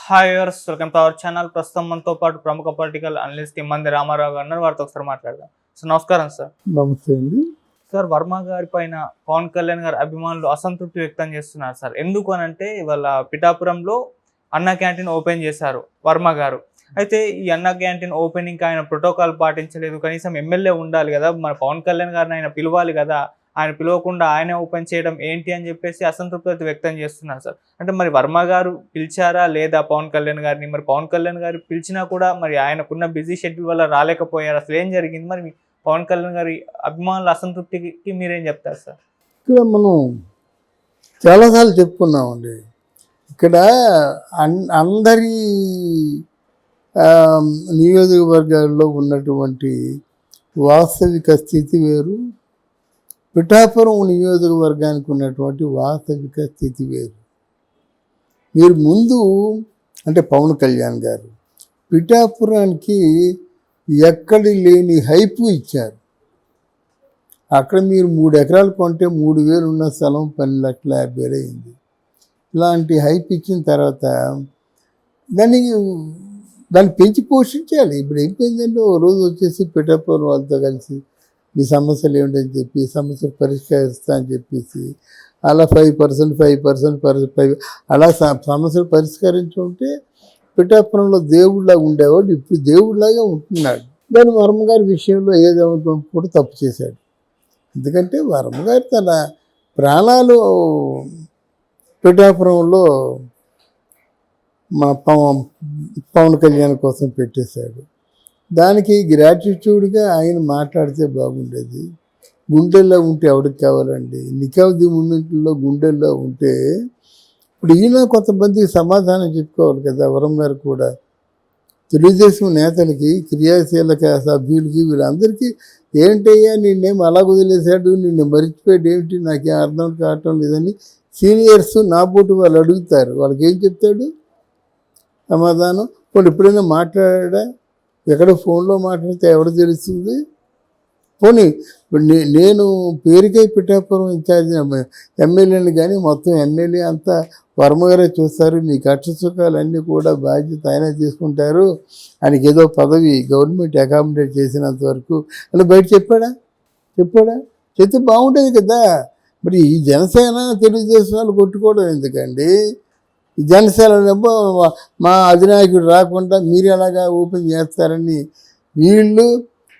Hi viewers, welcome to our channel. ప్రస్తుతం మనతో పాటు ప్రముఖ పొలిటికల్ అనలిస్ట్ ఇమ్మంది రామారావు గారు ఉన్నారు. వారితో ఒకసారి మాట్లాడదాం. సార్ నమస్కారం. సార్ నమస్తే అండి. సార్, వర్మ గారి పైన పవన్ కళ్యాణ్ గారి అభిమానులు అసంతృప్తి వ్యక్తం చేస్తున్నారు సార్. ఎందుకు అని అంటే ఇవాళ పిఠాపురంలో అన్న క్యాంటీన్ ఓపెన్ చేశారు వర్మ గారు. అయితే ఈ అన్న క్యాంటీన్ ఓపెనింగ్ ఆయన ప్రోటోకాల్ పాటించలేదు. కనీసం ఎమ్మెల్యే ఉండాలి కదా, మన పవన్ కళ్యాణ్ గారిని ఆయన పిలవాలి కదా, ఆయన పిలవకుండా ఆయనే ఓపెన్ చేయడం ఏంటి అని చెప్పేసి అసంతృప్తి వ్యక్తం చేస్తున్నారు సార్. అంటే మరి వర్మ గారు పిలిచారా లేదా పవన్ కళ్యాణ్ గారిని? మరి పవన్ కళ్యాణ్ గారు పిలిచినా కూడా మరి ఆయనకున్న బిజీ షెడ్యూల్ వల్ల రాలేకపోయారు. అసలు ఏం జరిగింది? మరి పవన్ కళ్యాణ్ గారి అభిమానుల అసంతృప్తికి మీరేం చెప్తారు సార్? ఇక్కడ మనం చాలాసార్లు చెప్పుకున్నామండి. ఇక్కడ అందరి నియోజకవర్గాల్లో ఉన్నటువంటి వాస్తవిక స్థితి వేరు, పిఠాపురం నియోజకవర్గానికి ఉన్నటువంటి వాస్తవిక స్థితి వేరు. మీరు ముందు అంటే పవన్ కళ్యాణ్ గారు పిఠాపురానికి ఎక్కడి లేని హైపు ఇచ్చారు. అక్కడ మీరు 3 ఎకరాలు కొంటే 3,000 ఉన్న స్థలం 10,50,000 అయింది. ఇలాంటి హైప్ ఇచ్చిన తర్వాత దాన్ని పెంచి పోషించాలి. ఇప్పుడు అయిపోయిందంటే ఓ రోజు వచ్చేసి పిఠాపురం వాళ్ళతో కలిసి మీ సమస్యలు ఏమిటని చెప్పి సమస్యలు పరిష్కరిస్తా అని చెప్పేసి అలా 5% అలా సమస్యలు పరిష్కరించుకుంటే పిఠాపురంలో దేవుడిలాగా ఉండేవాడు. ఇప్పుడు దేవుడిలాగా ఉంటున్నాడు. దాని వర్మ గారి విషయంలో ఏదేమో కూడా తప్పు చేశాడు. ఎందుకంటే వర్మ గారు తన ప్రాణాలు పిఠాపురంలో మా పవన్ కళ్యాణ్ కోసం పెట్టేశాడు. దానికి గ్రాటిట్యూడ్గా ఆయన మాట్లాడితే బాగుండేది. గుండెల్లో ఉంటే ఎవరికి కావాలండి? నికావుది మూమెంట్లో గుండెల్లో ఉంటే ఇప్పుడు ఈయన కొంతమందికి సమాధానం చెప్పుకోవాలి కదా. వరం గారు కూడా తెలుగుదేశం నేతలకి, క్రియాశీలక సభ్యులకి, వీళ్ళందరికీ ఏంటయ్యా నిన్నేం అలా వదిలేశాడు, నిన్ను మరిచిపోయాడు ఏమిటి, నాకేం అర్థం కావటం లేదని సీనియర్స్ నా పోటు వాళ్ళు అడుగుతారు. వాళ్ళకి ఏం చెప్తాడు సమాధానం? వాళ్ళు ఎప్పుడైనా మాట్లాడా? ఎక్కడ ఫోన్లో మాట్లాడితే ఎవరు తెలుస్తుంది? పోనీ నేను పేరుకై పిఠాపురం ఇన్ఛార్జ్ ఎమ్మెల్యేని కానీ మొత్తం ఎమ్మెల్యే అంతా వర్మగారే చూస్తారు. నీ కష్ట సుఖాలన్నీ కూడా బాధ్యత ఆయన తీసుకుంటారు. ఆయనకి ఏదో పదవి గవర్నమెంట్ అకామిడేట్ చేసినంత వరకు అలా బయట చెప్పాడా? చెప్తే బాగుండేది కదా. మరి ఈ జనసేన తెలుగుదేశం వాళ్ళు కొట్టుకోవడం ఎందుకండి? ఈ జనసేనలో మా అధినాయకుడు రాకుండా మీరు ఎలాగా ఓపెన్ చేస్తారని వీళ్ళు,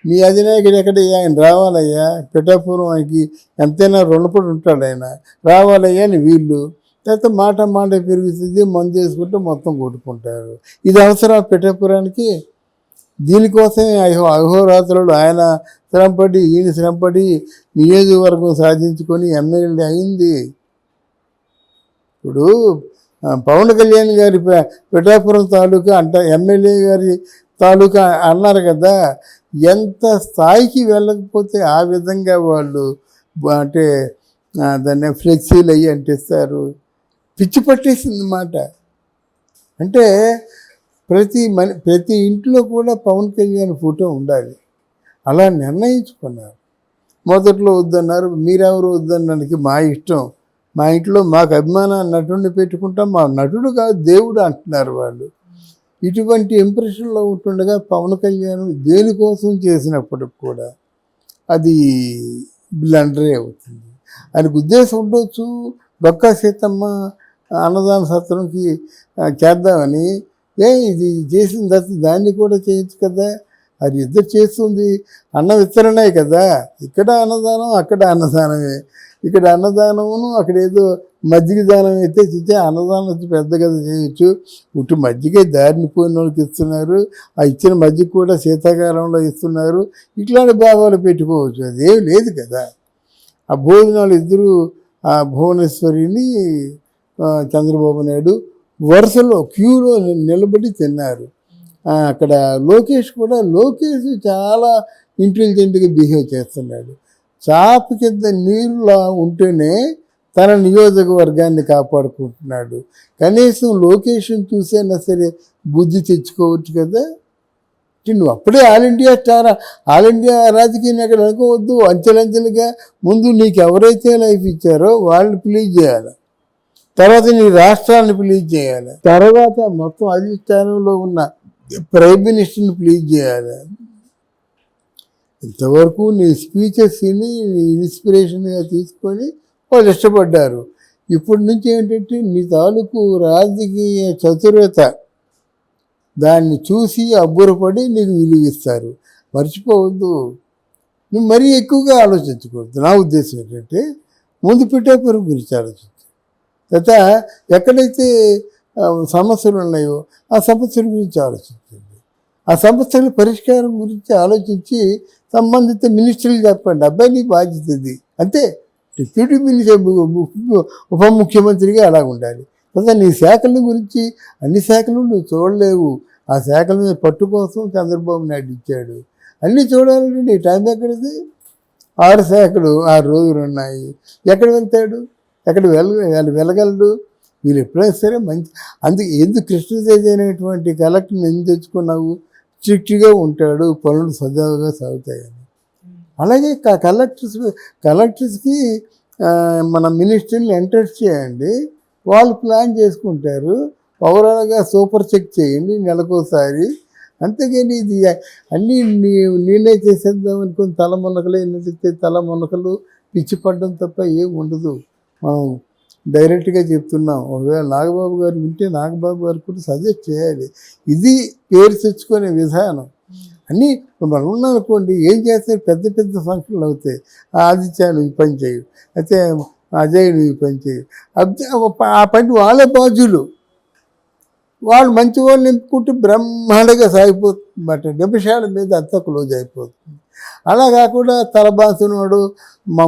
మీ అధినాయకుడు ఎక్కడయ్యా, ఆయన రావాలయ్యా, పిఠాపురం ఆయనకి ఎంతైనా రుణపడి ఉంటాడు, ఆయన రావాలయ్యా అని వీళ్ళు. లేకపోతే మాట పెరుగుతుంది, మందు వేసుకుంటే మొత్తం కొట్టుకుంటారు. ఇది అవసరం పిఠాపురానికి? దీనికోసమే అహోరాత్రులు ఆయన శ్రమపడి ఈయన శ్రమపడి నియోజకవర్గం సాధించుకొని ఎమ్మెల్యే అయింది. ఇప్పుడు పవన్ కళ్యాణ్ గారి పిఠాపురం తాలూకా ఎమ్మెల్యే గారి తాలూకా అన్నారు కదా. ఎంత స్థాయికి వెళ్ళకపోతే ఆ విధంగా వాళ్ళు అంటే దాన్ని ఫ్లెక్సీలు అయ్యి అంటిస్తారు. పిచ్చి పట్టేసింది మాట. అంటే ప్రతి ఇంట్లో కూడా పవన్ కళ్యాణ్ ఫోటో ఉండాలి. అలా నిర్ణయించుకున్నారు. మొదట్లో వద్దన్నారు, మీరెవరు వద్దనడానికి మా ఇష్టం, మా ఇంట్లో మాకు అభిమాన నటుడిని పెట్టుకుంటాం, మా నటుడు కాదు దేవుడు అంటున్నారు వాళ్ళు. ఇటువంటి ఇంప్రెషన్లో ఉంటుండగా పవన్ కళ్యాణ్ దేనికోసం చేసినప్పటికి కూడా అది బ్లండరే అవుతుంది. ఆయనకు ఉద్దేశం ఉండొచ్చు, డొక్కా సీతమ్మ అన్నదాన సత్రంకి చేద్దామని. ఇది చేసిన తర్వాత దాన్ని కూడా చేయొచ్చు కదా. అది ఇద్దరు చేస్తుంది అన్న విస్తరణే కదా. ఇక్కడ అన్నదానం, అక్కడ అన్నదానమే. ఇక్కడ అన్నదానమును అక్కడ ఏదో మజ్జిగ దానం అయితే అన్నదానం వచ్చి పెద్ద కదా చేయొచ్చు. ఇటు మజ్జిగ దారిని పోయిన వాళ్ళకి ఇస్తున్నారు, ఆ ఇచ్చిన మజ్జిగ కూడా శీతాకాలంలో ఇస్తున్నారు. ఇట్లాంటి భావాలు పెట్టుకోవచ్చు. అదేం లేదు కదా. ఆ భోజనాలు ఇద్దరు, ఆ భువనేశ్వరిని చంద్రబాబు నాయుడు వరుసలో క్యూలో నిలబడి తిన్నారు. అక్కడ లోకేష్ చాలా ఇంటెలిజెంట్గా బిహేవ్ చేస్తున్నాడు. చాప కింద నీరులా ఉంటేనే తన నియోజకవర్గాన్ని కాపాడుకుంటున్నాడు. కనీసం లోకేష్ని చూసైనా సరే బుద్ధి తెచ్చుకోవచ్చు కదా. నువ్వు అప్పుడే ఆల్ ఇండియా రాజకీయాన్ని అక్కడ అనుకోవద్దు. అంచెలంచెలుగా ముందు నీకు ఎవరైతే లైఫ్ ఇచ్చారో వాళ్ళని ప్లీజ్ చేయాలి. తర్వాత నీ రాష్ట్రాన్ని ప్లీజ్ చేయాలి, తర్వాత మొత్తం అధిష్టానంలో ఉన్న ప్రైమ్ మినిస్టర్ని ప్లీజ్ చేయాలి. ఇంతవరకు నీ స్పీచెస్ని ఇన్స్పిరేషన్గా తీసుకొని వాళ్ళు ఇష్టపడ్డారు. ఇప్పటి నుంచి ఏంటంటే నీ తాలూకు రాజకీయ చతురత దాన్ని చూసి అబ్బురపడి నీకు విలువిస్తారు. మర్చిపోవద్దు, నువ్వు మరీ ఎక్కువగా ఆలోచించకూడదు. నా ఉద్దేశం ఏంటంటే ముందు పిఠాపురం గురించి ఆలోచించు, తర్వాత ఎక్కడైతే సమస్యలు ఉన్నాయో ఆ సమస్యల గురించి ఆలోచించండి. ఆ సమస్యల పరిష్కారం గురించి ఆలోచించి సంబంధిత మినిస్టర్లు చెప్పండి, అబ్బాయి నీ బాధ్యత ఇది, అంతే. డిప్యూటీ మినిస్టర్ ఉప ముఖ్యమంత్రిగా అలా ఉండాలి. తర్వాత నీ శాఖల గురించి అన్ని శాఖలు నువ్వు చూడలేవు. ఆ శాఖల మీద పట్టు కోసం చంద్రబాబు నాయుడు ఇచ్చాడు. అన్నీ చూడాలంటే నీ టైం ఎక్కడిది? 6 శాఖలు 6 రోజులు ఉన్నాయి. ఎక్కడ వెళ్తాడు? ఎక్కడ వెళ్ళగలడు? వీళ్ళు ఎప్పుడైనా సరే మంచి ఎందుకు కృష్ణతేజ అనేటువంటి కలెక్టర్ని ఎందుకు తెచ్చుకున్నావు? స్ట్రిక్ట్గా ఉంటాడు, పనులు సజావుగా సాగుతాయని. అలాగే కలెక్టర్స్కి మన మినిస్టర్ని ఎంటర్ చేయండి, వాళ్ళు ప్లాన్ చేసుకుంటారు. ఓవరాల్గా సూపర్ చెక్ చేయండి నెలకోసారి. అంతేగాని ఇది అన్నీ నేనే చేసేద్దాం అనుకుని తలమునకలు ఎన్నిటితే తలమునకలు పిచ్చి పడ్డం తప్ప ఏం ఉండదు. మనం డైరెక్ట్గా చెప్తున్నాం. ఒకవేళ నాగబాబు గారు వింటే నాగబాబు గారు కూడా సజెస్ట్ చేయాలి. ఇది పేరు తెచ్చుకునే విధానం. అన్నీ మనం ఉన్నామనుకోండి, ఏం చేస్తే పెద్ద పెద్ద ఫంక్షన్లు అవుతాయి. ఆదిత్య నువ్వు పని చేయు, అయితే అజయ్ నువ్వు పని చేయు, ఆ పని వాళ్ళే బాధ్యులు. వాళ్ళు మంచి వాళ్ళు నింపుకుంటే బ్రహ్మాండంగా సాగిపోతుందన్నమాట. నిమిషాల మీద అంతా క్లోజ్ అయిపోతుంది. అలా కాకుండా తలబాసినోడు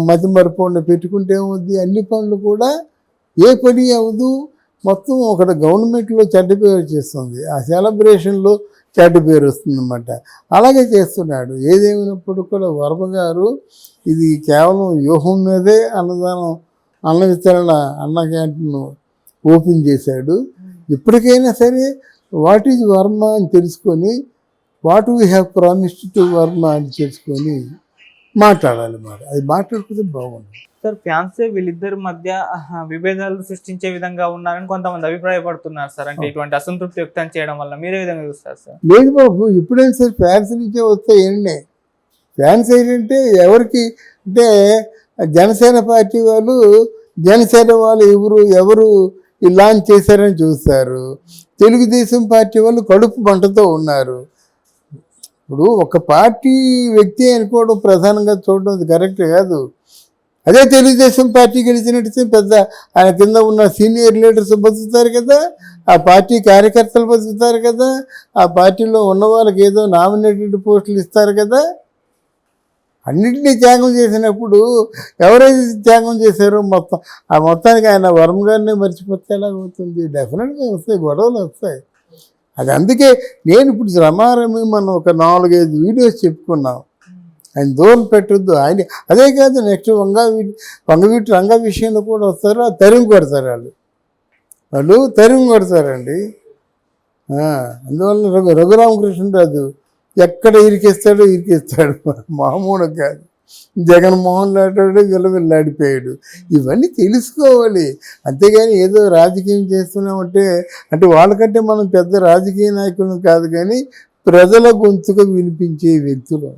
మతి మరపకుండా పెట్టుకుంటే ఏమవుద్ది? అన్ని పనులు కూడా ఏ పని అవ్వదు. మొత్తం ఒకటి గవర్నమెంట్లో చెడ్డ పేరు చేస్తుంది, ఆ సెలబ్రేషన్లో చెడ్డ పేరు వస్తుందన్నమాట. అలాగే చేస్తున్నాడు. ఏదేమైనప్పుడు కూడా వర్మ గారు ఇది కేవలం వ్యూహం మీదే అన్న వితరణ అన్న క్యాంటీన్ ఓపెన్ చేశాడు. ఇప్పటికైనా సరే వాట్ ఈజ్ వర్మ అని తెలుసుకొని, what we have promised to Varma అని తెలుసుకొని మాట్లాడాలి. అది మాట్లాడుకుంటే బాగుంది. సార్, ఫ్యాన్సే వీళ్ళిద్దరి మధ్య విభేదాలు సృష్టించే విధంగా ఉన్నారని కొంతమంది అభిప్రాయపడుతున్నారు సార్. అంటే ఇటువంటి అసంతృప్తి వ్యక్తం చేయడం వల్ల మీరే విధంగా చూస్తారు సార్? లేదు బాబు, ఎప్పుడైనా సరే ఫ్యాన్స్ నుంచే వస్తాయి. ఏంటంటే ఫ్యాన్స్ ఏంటంటే ఎవరికి అంటే జనసేన పార్టీ వాళ్ళు ఎవరు లాంచ్ చేశారని చూస్తారు. తెలుగుదేశం పార్టీ వాళ్ళు కడుపు మంటతో ఉన్నారు. ఇప్పుడు ఒక పార్టీ వ్యక్తి అనుకోవడం ప్రధానంగా చూడడం అది కరెక్ట్ కాదు. అదే తెలుగుదేశం పార్టీ గెలిచినట్టు పెద్ద ఆయన కింద ఉన్న సీనియర్ లీడర్స్ బతుకుతారు కదా, ఆ పార్టీ కార్యకర్తలు బతుకుతారు కదా, ఆ పార్టీలో ఉన్న వాళ్ళకి ఏదో నామినేటెడ్ పోస్టులు ఇస్తారు కదా. అన్నింటినీ త్యాగం చేసినప్పుడు ఎవరైతే త్యాగం చేశారో మొత్తానికి ఆయన వర్మ గారిని మర్చిపోతే ఎలాగవుతుంది? డెఫినెట్గా వస్తాయి, గొడవలు వస్తాయి. అది అందుకే నేను ఇప్పుడు రమారమి మనం ఒక 4-5 వీడియోస్ చెప్పుకున్నాం. ఆయన దూరం పెట్టొద్దు. ఆయన అదే కాదు, నెక్స్ట్ వంగవీటి రంగ విషయంలో కూడా వస్తారు. తరిమి కొడతారు వాళ్ళు తరిమి కొడతారండి. అందువల్ల రఘురామకృష్ణరాజు ఎక్కడ ఇరికిస్తాడో మామూలు కాదు. జగన్మోహన్ రెడ్డి విలవిల్లాడిపోయాడు. ఇవన్నీ తెలుసుకోవాలి. అంతేగాని ఏదో రాజకీయం చేస్తున్నామంటే అంటే వాళ్ళకంటే మనం పెద్ద రాజకీయ నాయకులు కాదు, కానీ ప్రజల గొంతుగా వినిపించే వ్యక్తులు.